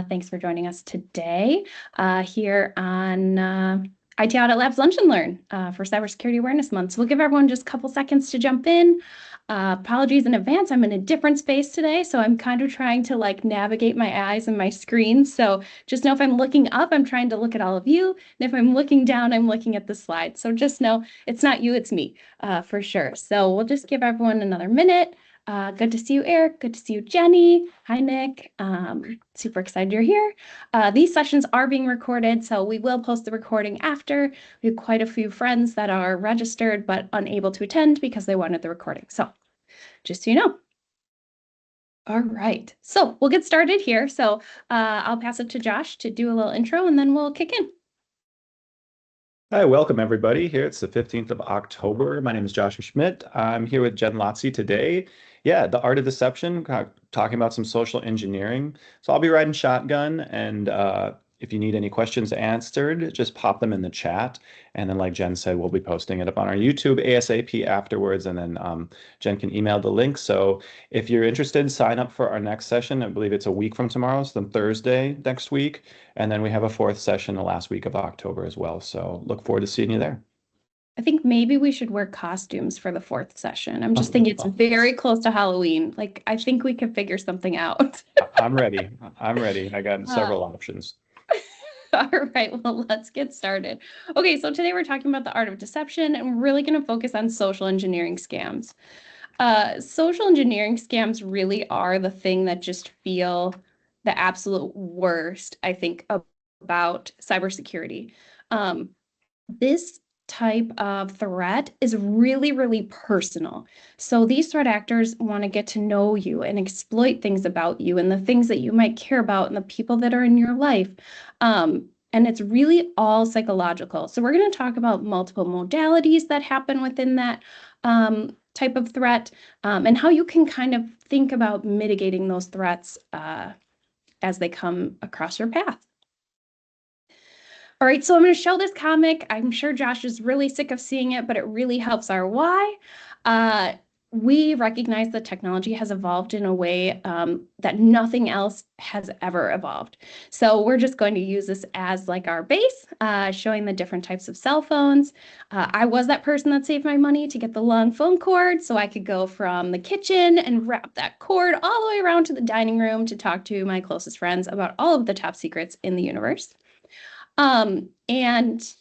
Thanks for joining us today here on IT Audit Labs Lunch and Learn for Cybersecurity Awareness Month. So we'll give everyone just a couple seconds to jump in. Apologies in advance, I'm in a different space today, so I'm kind of trying to navigate my eyes and my screen. So just know if I'm looking up, I'm trying to look at all of you. And if I'm looking down, I'm looking at the slides. So just know it's not you, it's me for sure. So we'll just give everyone another minute. Good to see you, Eric. Good to see you, Jenny. Hi, Nick. Super excited you're here. These sessions are being recorded, so we will post the recording after. We have quite a few friends that are registered but unable to attend because they wanted the recording. So just so you know. All right, so we'll get started here. So I'll pass it to Josh to do a little intro and then we'll kick in. Hi, welcome everybody. Here it's the 15th of October. My name is Joshua Schmidt. I'm here with Jen Lotze today. Yeah, the art of deception, talking about some social engineering. So I'll be riding shotgun, and if you need any questions answered, just pop them in the chat. And then like Jen said, we'll be posting it up on our YouTube ASAP afterwards, and then Jen can email the link. So if you're interested, sign up for our next session. I believe it's a week from tomorrow, so Thursday next week. And then we have a fourth session the last week of October as well. So look forward to seeing you there. I think maybe we should wear costumes for the fourth session. I'm just thinking it's very close to Halloween. I think we can figure something out. I'm ready. I'm ready. I got several options. All right, well, let's get started. Okay, so today we're talking about the art of deception, and we're really going to focus on social engineering scams. Social engineering scams really are the thing that just feel the absolute worst, I think, about cybersecurity. This type of threat is really, really personal. So these threat actors want to get to know you and exploit things about you and the things that you might care about and the people that are in your life. And it's really all psychological. So we're going to talk about multiple modalities that happen within that type of threat and how you can kind of think about mitigating those threats as they come across your path. All right, so I'm going to show this comic. I'm sure Josh is really sick of seeing it, but it really helps our why. We recognize that technology has evolved in a way that nothing else has ever evolved. So we're just going to use this as our base, showing the different types of cell phones. I was that person that saved my money to get the long phone cord so I could go from the kitchen and wrap that cord all the way around to the dining room to talk to my closest friends about all of the top secrets in the universe. And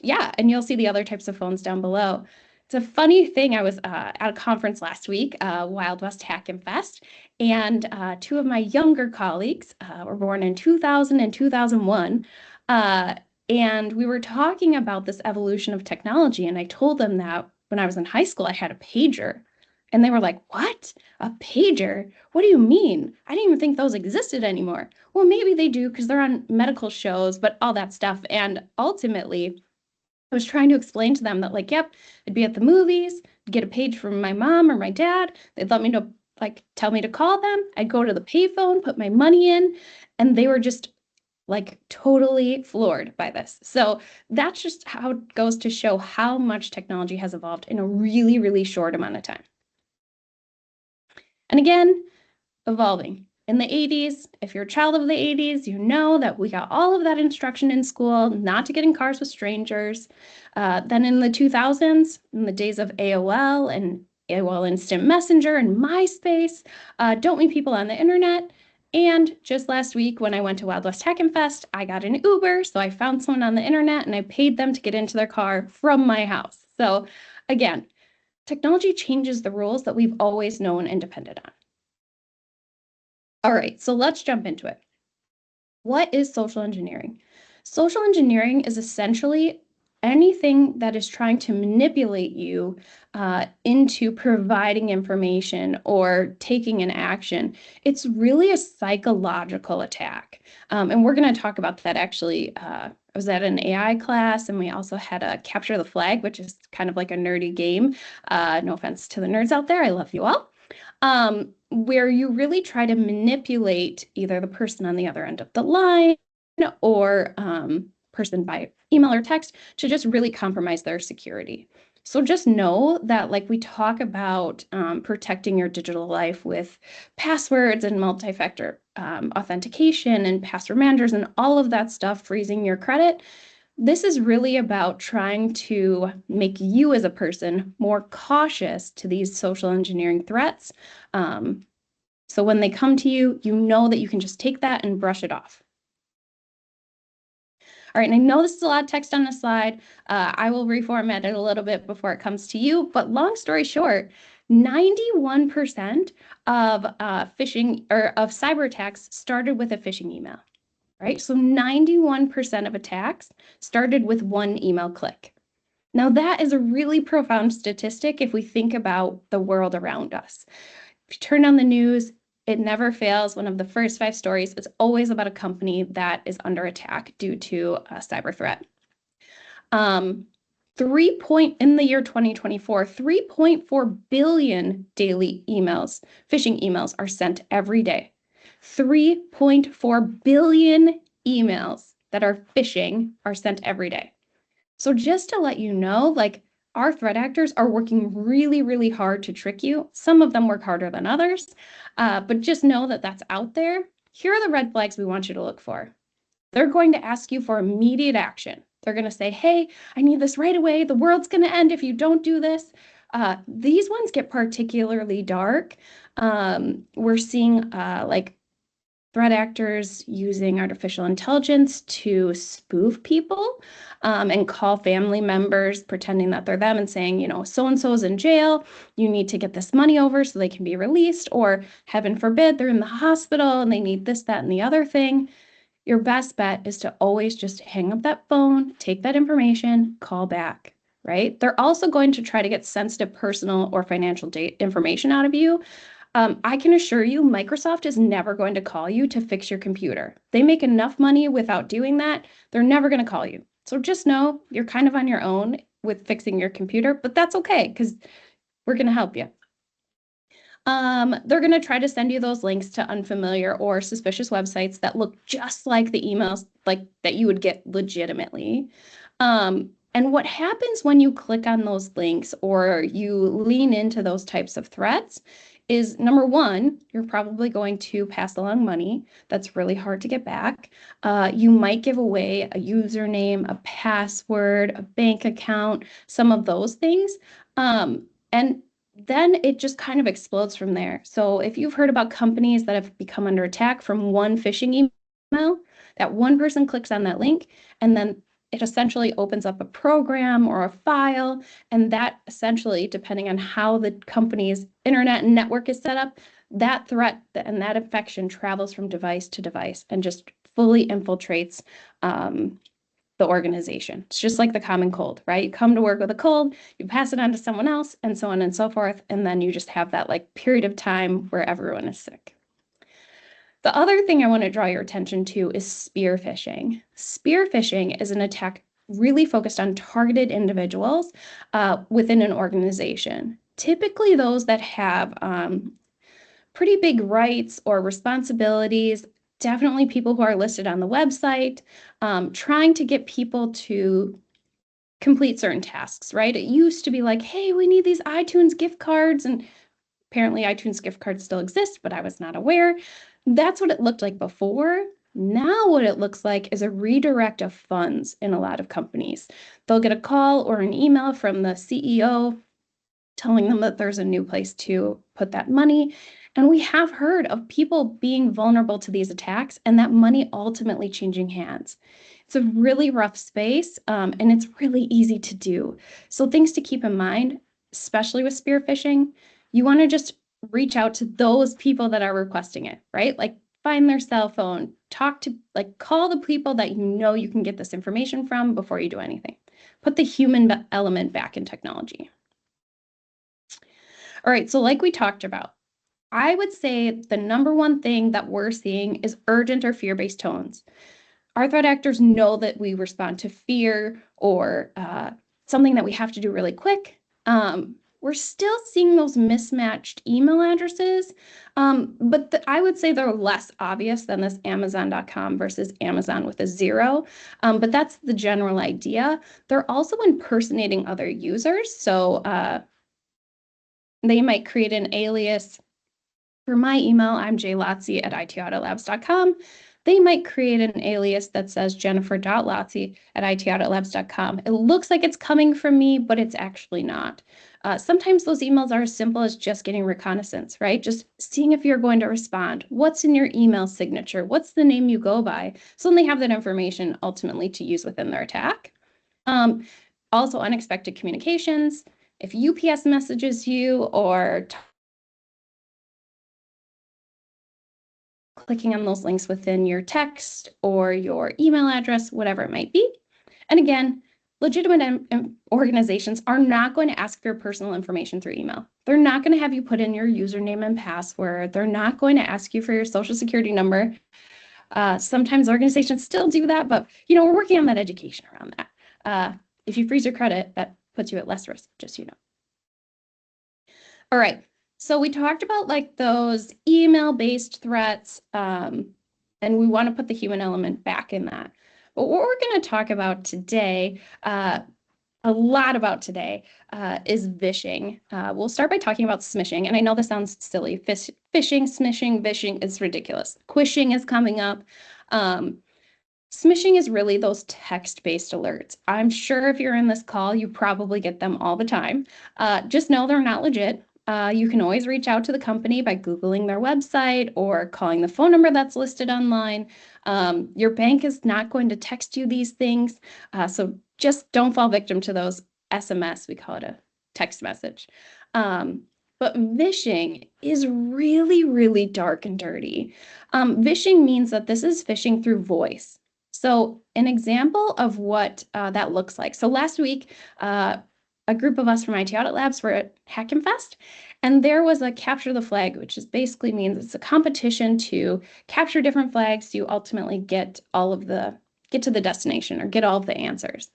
you'll see the other types of phones down below. It's a funny thing. I was at a conference last week, Wild West Hack and Fest, and two of my younger colleagues were born in 2000 and 2001. And we were talking about this evolution of technology. And I told them that when I was in high school, I had a pager. And they were like, "What? A pager? What do you mean? I didn't even think those existed anymore." Well, maybe they do because they're on medical shows, but all that stuff. And ultimately, I was trying to explain to them that yep, I'd be at the movies, get a page from my mom or my dad. They'd let me know, tell me to call them. I'd go to the payphone, put my money in, and they were just totally floored by this. So that's just how it goes to show how much technology has evolved in a really, really short amount of time. And again, evolving. In the 80s, if you're a child of the 80s, you know that we got all of that instruction in school not to get in cars with strangers. Then in the 2000s, in the days of AOL and AOL Instant Messenger and MySpace, don't meet people on the internet. And just last week when I went to Wild West Hack and Fest, I got an Uber. So I found someone on the internet and I paid them to get into their car from my house. So again, technology changes the rules that we've always known and depended on. All right, so let's jump into it. What is social engineering? Social engineering is essentially anything that is trying to manipulate you into providing information or taking an action. It's really a psychological attack. And we're going to talk about that actually. I was at an AI class and we also had a capture the flag, which is kind of like a nerdy game. No offense to the nerds out there. I love you all. Where you really try to manipulate either the person on the other end of the line or person by email or text to just really compromise their security. So just know that like we talk about protecting your digital life with passwords and multi-factor authentication and password managers and all of that stuff, freezing your credit. This is really about trying to make you as a person more cautious to these social engineering threats. So when they come to you, you know that you can just take that and brush it off. All right, and I know this is a lot of text on the slide. I will reformat it a little bit before it comes to you, but long story short, 91% of phishing or of cyber attacks started with a phishing email, right? So 91% of attacks started with one email click. Now that is a really profound statistic if we think about the world around us. If you turn on the news, it never fails. One of the first 5 stories is always about a company that is under attack due to a cyber threat. In the year 2024, 3.4 billion daily emails, phishing emails are sent every day. 3.4 billion emails that are phishing are sent every day. So just to let you know, like our threat actors are working really, really hard to trick you. Some of them work harder than others, but just know that that's out there. Here are the red flags we want you to look for. They're going to ask you for immediate action. They're going to say, hey, I need this right away. The world's going to end if you don't do this. These ones get particularly dark. We're seeing like threat actors using artificial intelligence to spoof people and call family members pretending that they're them and saying, you know, so-and-so is in jail. You need to get this money over so they can be released, or heaven forbid, they're in the hospital and they need this, that, and the other thing. Your best bet is to always just hang up that phone, take that information, call back, right? They're also going to try to get sensitive personal or financial information out of you. I can assure you, Microsoft is never going to call you to fix your computer. They make enough money without doing that. They're never going to call you. So just know you're kind of on your own with fixing your computer, but that's okay because we're going to help you. They're going to try to send you those links to unfamiliar or suspicious websites that look just like the emails like that you would get legitimately. And what happens when you click on those links or you lean into those types of threats is, number one, you're probably going to pass along money that's really hard to get back. You might give away a username, a password, a bank account, some of those things. And then it just kind of explodes from there. So if you've heard about companies that have become under attack from one phishing email, that one person clicks on that link and then it essentially opens up a program or a file. And that essentially, depending on how the company's internet and network is set up, that threat and that infection travels from device to device and just fully infiltrates the organization. It's just like the common cold, right? You come to work with a cold, you pass it on to someone else, and so on and so forth. And then you just have that like period of time where everyone is sick. The other thing I want to draw your attention to is spear phishing. Spear phishing is an attack really focused on targeted individuals within an organization. Typically those that have pretty big rights or responsibilities, definitely people who are listed on the website, trying to get people to complete certain tasks, right? It used to be like, hey, we need these iTunes gift cards, and apparently iTunes gift cards still exist, but I was not aware. That's what it looked like before. Now what it looks like is a redirect of funds in a lot of companies. They'll get a call or an email from the CEO telling them that there's a new place to put that money. And we have heard of people being vulnerable to these attacks and that money ultimately changing hands. It's a really rough space and it's really easy to do. So things to keep in mind, especially with spear phishing, you want to just reach out to those people that are requesting it, right? Like find their cell phone, call the people that you know you can get this information from before you do anything. Put the human element back in technology. All right, so like we talked about, I would say the number one thing that we're seeing is urgent or fear-based tones. Our threat actors know that we respond to fear or something that we have to do really quick. we're still seeing those mismatched email addresses, but I would say they're less obvious than this Amazon.com versus Amazon with a zero. But that's the general idea. They're also impersonating other users. So they might create an alias. For my email, I'm jlotze at itauditlabs.com. They might create an alias that says jennifer.lotze at itauditlabs.com. It looks like it's coming from me, but it's actually not. Sometimes those emails are as simple as just getting reconnaissance, right? Just seeing if you're going to respond. What's in your email signature? What's the name you go by? So then they have that information ultimately to use within their attack. Also, unexpected communications. If UPS messages you or clicking on those links within your text or your email address, whatever it might be. And again, legitimate organizations are not going to ask for your personal information through email. They're not going to have you put in your username and password. They're not going to ask you for your social security number. Sometimes organizations still do that, but we're working on that education around that. If you freeze your credit, that puts you at less risk, just so you know. All right. So we talked about like those email-based threats, and we want to put the human element back in that. But what we're going to talk about today, a lot about today, is vishing. We'll start by talking about smishing. And I know this sounds silly. Phishing, smishing, vishing is ridiculous. Quishing is coming up. Smishing is really those text-based alerts. I'm sure if you're in this call, you probably get them all the time. Just know they're not legit. You can always reach out to the company by Googling their website or calling the phone number that's listed online. Your bank is not going to text you these things, so just don't fall victim to those SMS. We call it a text message. But vishing is really, really dark and dirty. Vishing means that this is phishing through voice. So an example of what that looks like. So last week, a group of us from IT Audit Labs were at Hackin' Fest, and there was a capture the flag, which is basically means it's a competition to capture different flags to ultimately get to the destination or get all of the answers.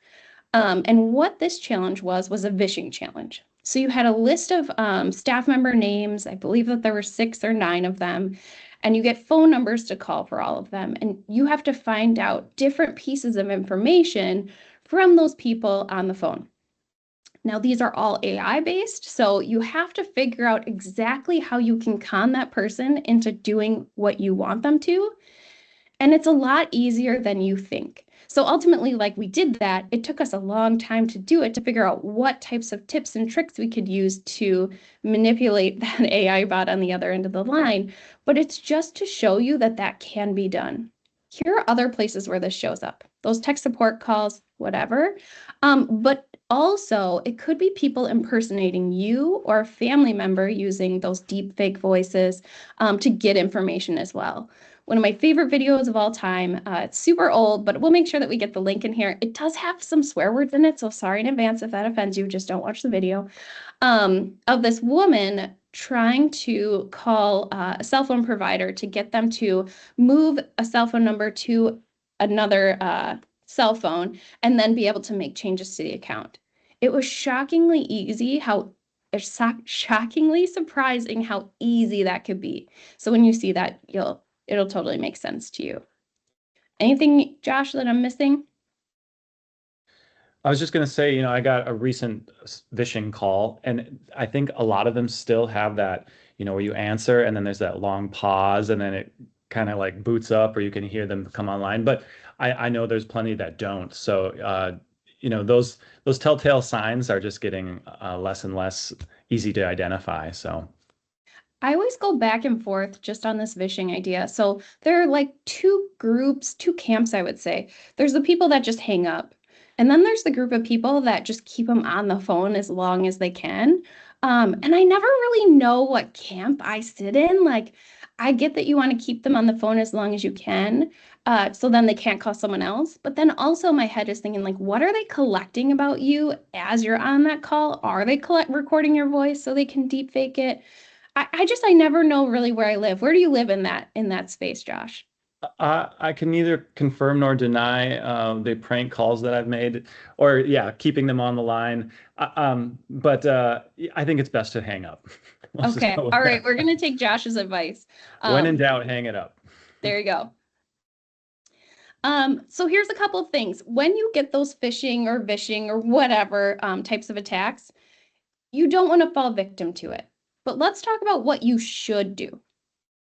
And what this challenge was a vishing challenge. So you had a list of staff member names. I believe that there were 6 or 9 of them. And you get phone numbers to call for all of them. And you have to find out different pieces of information from those people on the phone. Now, these are all AI based, so you have to figure out exactly how you can con that person into doing what you want them to. And it's a lot easier than you think. So ultimately, like we did that, it took us a long time to do it, to figure out what types of tips and tricks we could use to manipulate that AI bot on the other end of the line. But it's just to show you that that can be done. Here are other places where this shows up. Those tech support calls, whatever. But also, it could be people impersonating you or a family member using those deep fake voices to get information as well. One of my favorite videos of all time. It's super old, but we'll make sure that we get the link in here. It does have some swear words in it, so sorry in advance if that offends you. Just don't watch the video. Of this woman trying to call a cell phone provider to get them to move a cell phone number to another cell phone and then be able to make changes to the account. It was shockingly easy shockingly surprising how easy that could be. So when you see that, it'll totally make sense to you. Anything, Josh, that I'm missing? I was just going to say, I got a recent vishing call, and I think a lot of them still have that, where you answer and then there's that long pause and then it kind of like boots up or you can hear them come online. But I know there's plenty that don't. So, those telltale signs are just getting less and less easy to identify. So. I always go back and forth just on this vishing idea. So there are like 2 groups, 2 camps, I would say. There's the people that just hang up. And then there's the group of people that just keep them on the phone as long as they can. And I never really know what camp I sit in. Like, I get that you want to keep them on the phone as long as you can, so then they can't call someone else. But then also my head is thinking, like, what are they collecting about you as you're on that call? Are they recording your voice so they can deep fake it? I never know really where I live. Where do you live in that space, Josh? I can neither confirm nor deny the prank calls that I've made, or yeah, keeping them on the line. But I think it's best to hang up. Let's just Okay. go with All right. that. We're going to take Josh's advice. When in Um, doubt, hang it up. there you go. So here's a couple of things. When you get those phishing or vishing or whatever types of attacks, you don't want to fall victim to it. But let's talk about what you should do.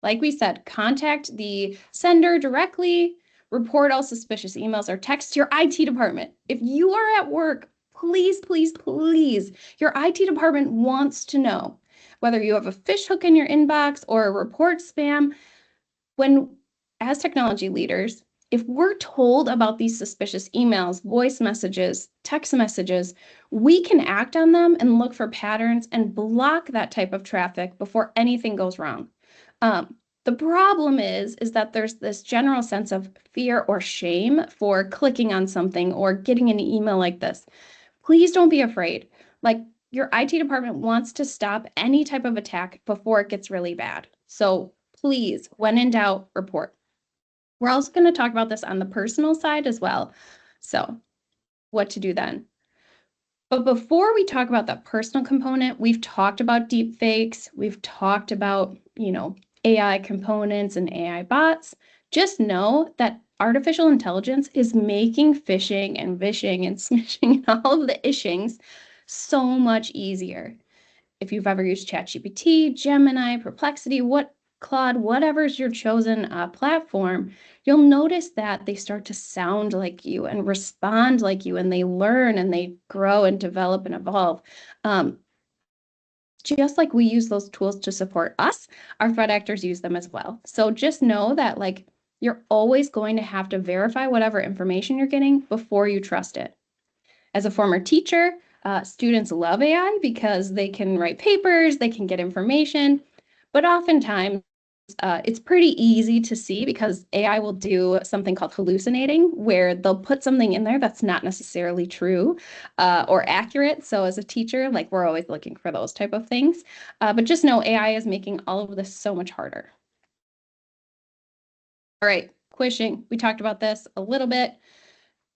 Like we said, contact the sender directly, report all suspicious emails, or text your IT department. If you are at work, please, please, please, your IT department wants to know whether you have a fish hook in your inbox or a report spam. When, as technology leaders, if we're told about these suspicious emails, voice messages, text messages, we can act on them and look for patterns and block that type of traffic before anything goes wrong. The problem is that there's this general sense of fear or shame for clicking on something or getting an email like this. Please don't be afraid. Like, your IT department wants to stop any type of attack before it gets really bad. So please, when in doubt, report. We're also going to talk about this on the personal side as well. So, what to do then? But before we talk about that personal component, we've talked about deep fakes, we've talked about, AI components and AI bots. Just know that artificial intelligence is making phishing and vishing and smishing and all of the ishings so much easier. If you've ever used ChatGPT, Gemini, Perplexity, Claude, whatever's your chosen platform, you'll notice that they start to sound like you and respond like you, and they learn and they grow and develop and evolve. Just like we use those tools to support us, our threat actors use them as well. So just know that you're always going to have to verify whatever information you're getting before you trust it. As a former teacher, students love AI because they can write papers, they can get information, but oftentimes it's pretty easy to see because AI will do something called hallucinating, where they'll put something in there that's not necessarily true or accurate. So as a teacher, we're always looking for those type of things. But just know AI is making all of this so much harder. All right, Quishing. We talked about this a little bit.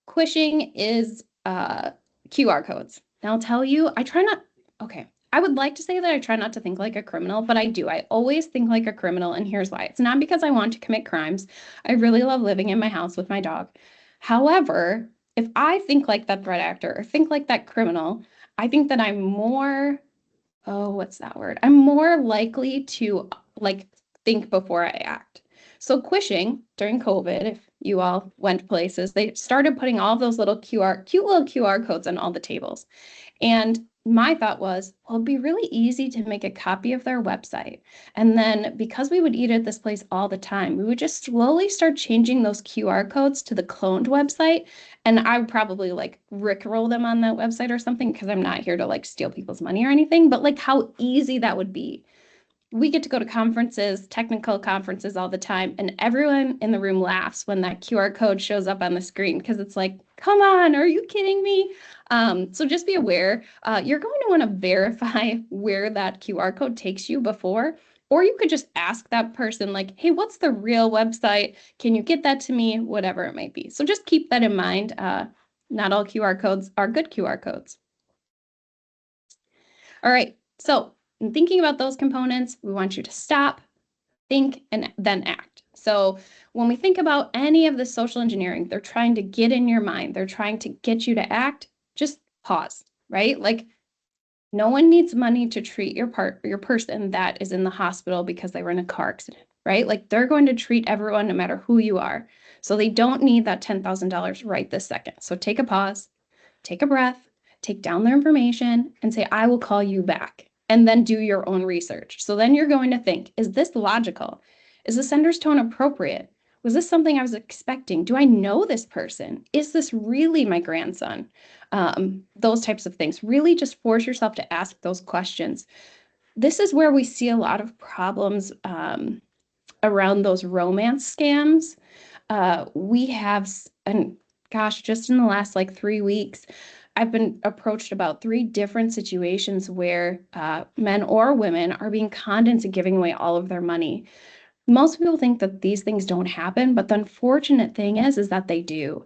Quishing is QR codes. Now I'll tell you, okay, I would like to say that I try not to think like a criminal, but I do. I always think like a criminal, and here's why. It's not because I want to commit crimes. I really love living in my house with my dog. However, if I think like that threat actor or think like that criminal, I think that I'm more, oh, what's that word? I'm more likely to think before I act. So Quishing during COVID, if you all went places, they started putting all those cute little QR codes on all the tables. And my thought was, well, it'd be really easy to make a copy of their website. And then because we would eat at this place all the time, we would just slowly start changing those QR codes to the cloned website. And I would probably rickroll them on that website or something, because I'm not here to steal people's money or anything, but how easy that would be. We get to go to conferences, technical conferences all the time, and everyone in the room laughs when that QR code shows up on the screen, because it's like, come on, are you kidding me? So just be aware, you're going to want to verify where that QR code takes you before, or you could just ask that person hey, what's the real website? Can you get that to me? Whatever it might be. So just keep that in mind. Not all QR codes are good QR codes. All right, so in thinking about those components, we want you to stop, think, and then act. So when we think about any of the social engineering, they're trying to get in your mind, they're trying to get you to act, just pause, right? No one needs money to treat your person that is in the hospital because they were in a car accident, right? They're going to treat everyone no matter who you are. So they don't need that $10,000 right this second. So take a pause, take a breath, take down their information, and say, I will call you back. And then do your own research. So then you're going to think, is this logical? Is the sender's tone appropriate? Was this something I was expecting? Do I know this person? Is this really my grandson? Those types of things. Really just force yourself to ask those questions. This is where we see a lot of problems around those romance scams. We have, and gosh, just in the last 3 weeks, I've been approached about 3 different situations where men or women are being conned into giving away all of their money. Most people think that these things don't happen, but the unfortunate thing is that they do.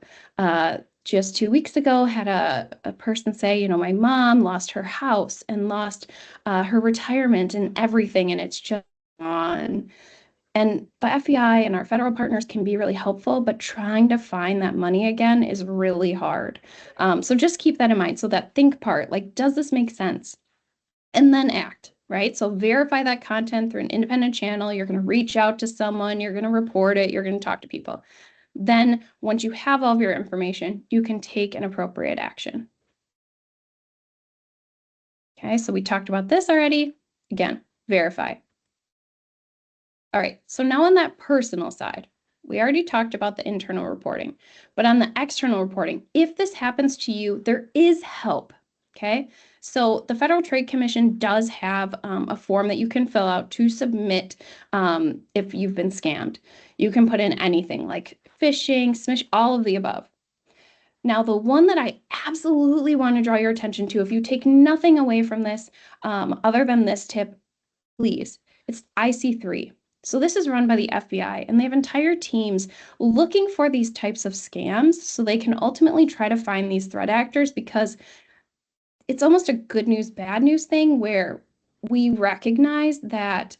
Just 2 weeks ago, had a person say, you know, my mom lost her house and lost her retirement and everything, and it's just gone. And the FBI and our federal partners can be really helpful, but trying to find that money again is really hard. So just keep that in mind. So that think part, like, does this make sense? And then act, right? So verify that content through an independent channel. You're going to reach out to someone, you're going to report it, you're going to talk to people. Then once you have all of your information, you can take an appropriate action. Okay, so we talked about this already. Again, verify. All right, so now on that personal side, we already talked about the internal reporting, but on the external reporting, if this happens to you, there is help, okay? So the Federal Trade Commission does have a form that you can fill out to submit if you've been scammed. You can put in anything like phishing, smish, all of the above. Now, the one that I absolutely want to draw your attention to, if you take nothing away from this other than this tip, please, it's IC3. So this is run by the FBI, and they have entire teams looking for these types of scams so they can ultimately try to find these threat actors, because it's almost a good news, bad news thing where we recognize that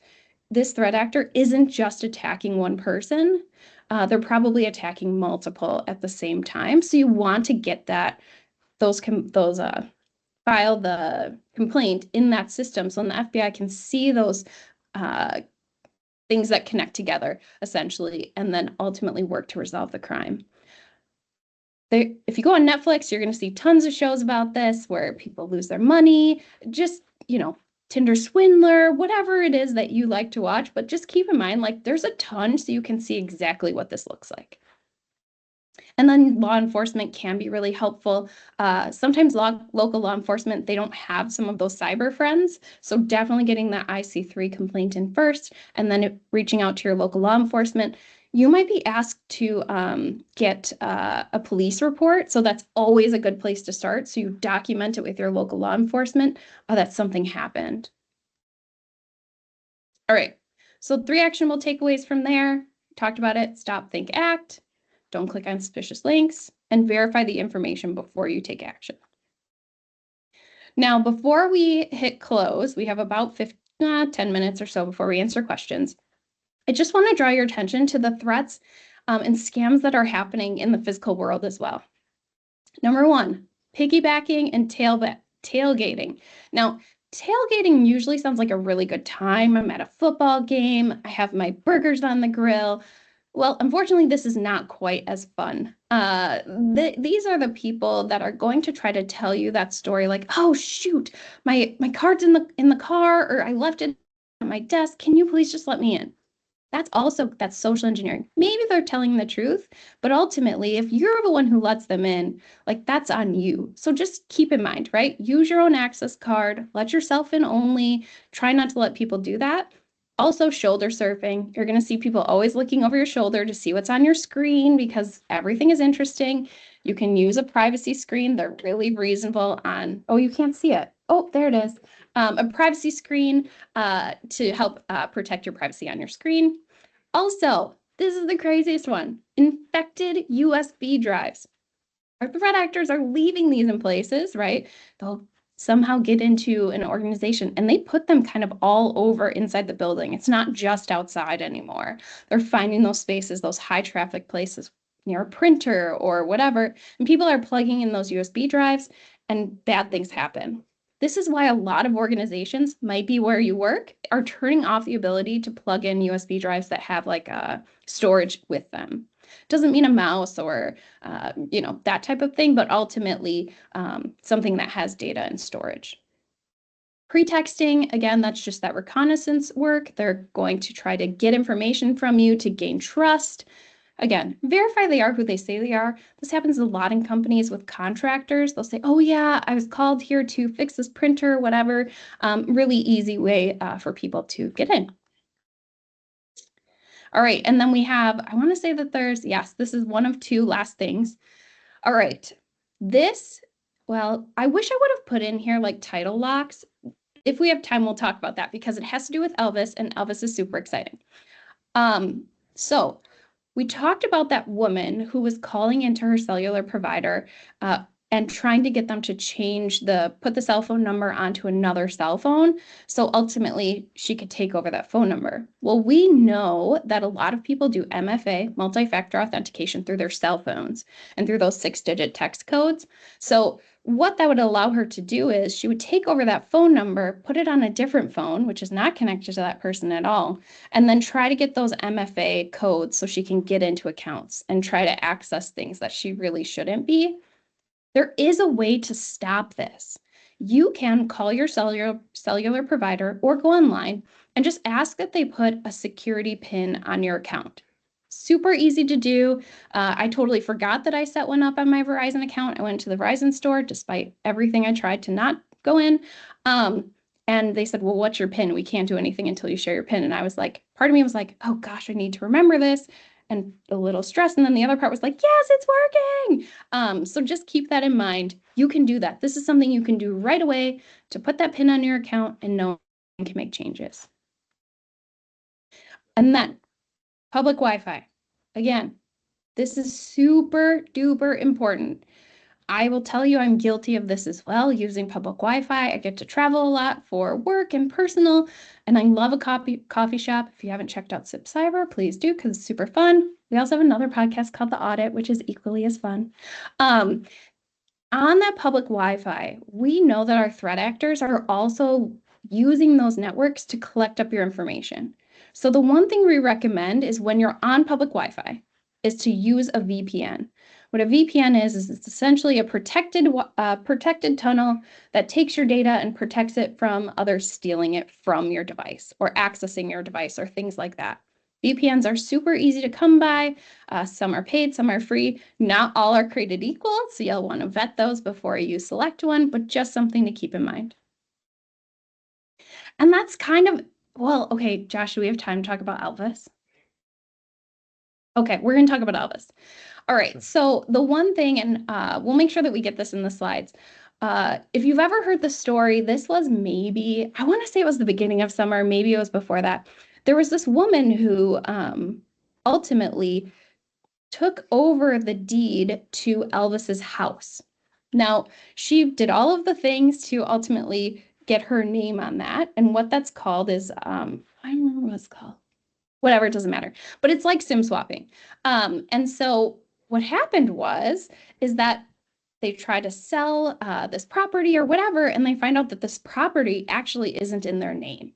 this threat actor isn't just attacking one person. They're probably attacking multiple at the same time. So you want to get file the complaint in that system so the FBI can see those things that connect together, essentially, and then ultimately work to resolve the crime. If you go on Netflix, you're going to see tons of shows about this where people lose their money, just, you know, Tinder swindler, whatever it is that you like to watch. But just keep in mind, like, there's a ton so you can see exactly what this looks like. And then law enforcement can be really helpful. Sometimes local law enforcement, they don't have some of those cyber friends. So definitely getting that IC3 complaint in first, and then reaching out to your local law enforcement. You might be asked to get a police report. So that's always a good place to start. So you document it with your local law enforcement that something happened. All right. So 3 actionable takeaways from there. Talked about it. Stop, think, act. Don't click on suspicious links, and verify the information before you take action. Now, before we hit close, we have about 10 minutes or so before we answer questions. I just want to draw your attention to the threats and scams that are happening in the physical world as well. Number 1, piggybacking and tailgating. Now, tailgating usually sounds like a really good time. I'm at a football game, I have my burgers on the grill. Well, unfortunately, this is not quite as fun. These are the people that are going to try to tell you that story, like, "Oh shoot, my card's in the car, or I left it at my desk. Can you please just let me in?" That's social engineering. Maybe they're telling the truth, but ultimately, if you're the one who lets them in, like, that's on you. So just keep in mind, right? Use your own access card, let yourself in only, try not to let people do that. Also, shoulder surfing. You're going to see people always looking over your shoulder to see what's on your screen because everything is interesting. You can use a privacy screen. They're really reasonable on, oh, you can't see it. Oh, there it is. A privacy screen to help protect your privacy on your screen. Also, this is the craziest one, infected USB drives. Our threat actors are leaving these in places, right? They'll somehow get into an organization and they put them kind of all over inside the building. It's not just outside anymore. They're finding those spaces, those high traffic places near a printer or whatever, and people are plugging in those USB drives and bad things happen. This is why a lot of organizations, might be where you work, are turning off the ability to plug in USB drives that have like storage with them. Doesn't mean a mouse or that type of thing, but ultimately something that has data and storage. Pretexting, again, that's just that reconnaissance work. They're going to try to get information from you to gain trust. Again, verify they are who they say they are. This happens a lot in companies with contractors. They'll say, "Oh yeah, I was called here to fix this printer," whatever. Really easy way for people to get in. All right, and then we have, I want to say that yes, this is one of 2 last things. All right, I wish I would have put in here like title locks. If we have time, we'll talk about that because it has to do with Elvis, and Elvis is super exciting. So we talked about that woman who was calling into her cellular provider and trying to get them to put the cell phone number onto another cell phone. So ultimately, she could take over that phone number. Well, we know that a lot of people do MFA, multi-factor authentication, through their cell phones and through those 6-digit text codes. So what that would allow her to do is she would take over that phone number, put it on a different phone, which is not connected to that person at all, and then try to get those MFA codes so she can get into accounts and try to access things that she really shouldn't be. There is a way to stop this. You can call your cellular provider or go online and just ask that they put a security pin on your account. Super easy to do. I totally forgot that I set one up on my Verizon account. I went to the Verizon store despite everything I tried to not go in. And they said, well, what's your PIN? We can't do anything until you share your PIN. And I was like, part of me was like, oh gosh, I need to remember this, and a little stressed. And then the other part was like, yes, it's working. So just keep that in mind. You can do that. This is something you can do right away to put that PIN on your account and no one can make changes. And then public Wi-Fi. Again, this is super duper important. I will tell you I'm guilty of this as well, using public Wi-Fi. I get to travel a lot for work and personal, and I love a coffee shop. If you haven't checked out Sip Cyber, please do, because it's super fun. We also have another podcast called The Audit, which is equally as fun. On that public Wi-Fi, we know that our threat actors are also using those networks to collect up your information. So the one thing we recommend is when you're on public Wi-Fi is to use a VPN. What a VPN is it's essentially a protected tunnel that takes your data and protects it from others stealing it from your device or accessing your device or things like that. VPNs are super easy to come by. Some are paid, some are free. Not all are created equal, so you'll want to vet those before you select one, but just something to keep in mind. And that's kind of, well, okay, Josh, do we have time to talk about Elvis? Okay, we're going to talk about Elvis. All right, so the one thing, and we'll make sure that we get this in the slides. If you've ever heard the story, this was maybe, I want to say it was the beginning of summer, maybe it was before that. There was this woman who ultimately took over the deed to Elvis's house. Now, she did all of the things to ultimately get her name on that. And what that's called is, I remember what it's called. Whatever, it doesn't matter. But it's like SIM swapping. And so what happened is that they try to sell this property or whatever, and they find out that this property actually isn't in their name,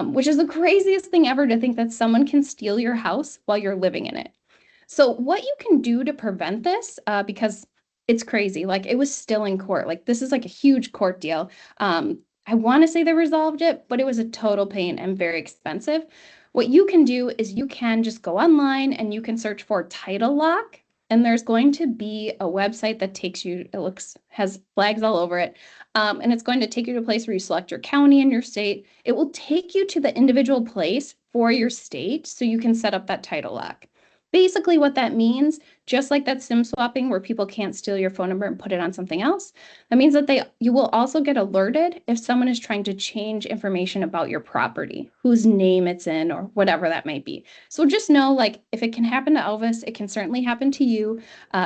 which is the craziest thing ever, to think that someone can steal your house while you're living in it. So what you can do to prevent this, because it's crazy, like it was still in court. Like this is like a huge court deal. I want to say they resolved it, but it was a total pain and very expensive. What you can do is you can just go online and you can search for title lock. And there's going to be a website that takes you, has flags all over it. And it's going to take you to a place where you select your county and your state. It will take you to the individual place for your state so you can set up that title lock. Basically what that means, just like that SIM swapping where people can't steal your phone number and put it on something else, that means that you will also get alerted if someone is trying to change information about your property, whose name it's in or whatever that might be. So just know, like, if it can happen to Elvis, it can certainly happen to you.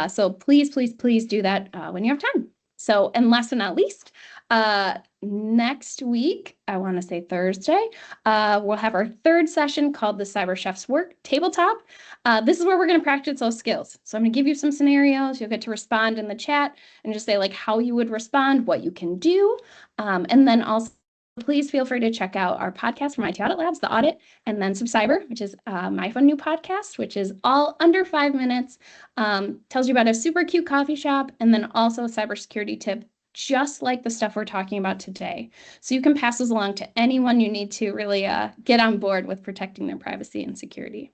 So please, please, please do that when you have time. So, and last but not least, next week, I want to say Thursday, we'll have our third session called the Cyber Chef's Work Tabletop. This is where we're going to practice those skills. So I'm going to give you some scenarios. You'll get to respond in the chat and just say like how you would respond, what you can do. And then also please feel free to check out our podcast from IT Audit Labs, The Audit, and then Sip Cyber, which is my fun new podcast, which is all under 5 minutes, tells you about a super cute coffee shop, and then also a cybersecurity tip, just like the stuff we're talking about today. So you can pass those along to anyone you need to really get on board with protecting their privacy and security.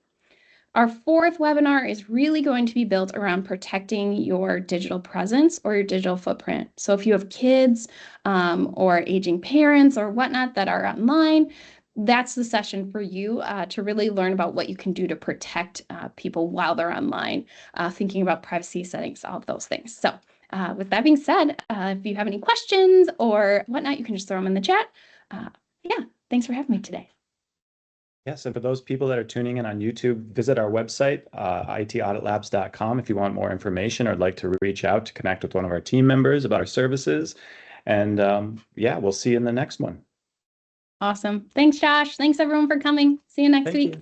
Our fourth webinar is really going to be built around protecting your digital presence or your digital footprint. So if you have kids or aging parents or whatnot that are online, that's the session for you to really learn about what you can do to protect people while they're online, thinking about privacy settings, all of those things. So with that being said, if you have any questions or whatnot, you can just throw them in the chat. Yeah, thanks for having me today. Yes, and for those people that are tuning in on YouTube, visit our website, itauditlabs.com, if you want more information or would like to reach out to connect with one of our team members about our services. And yeah, we'll see you in the next one. Awesome. Thanks, Josh. Thanks, everyone, for coming. See you next Thank week. you.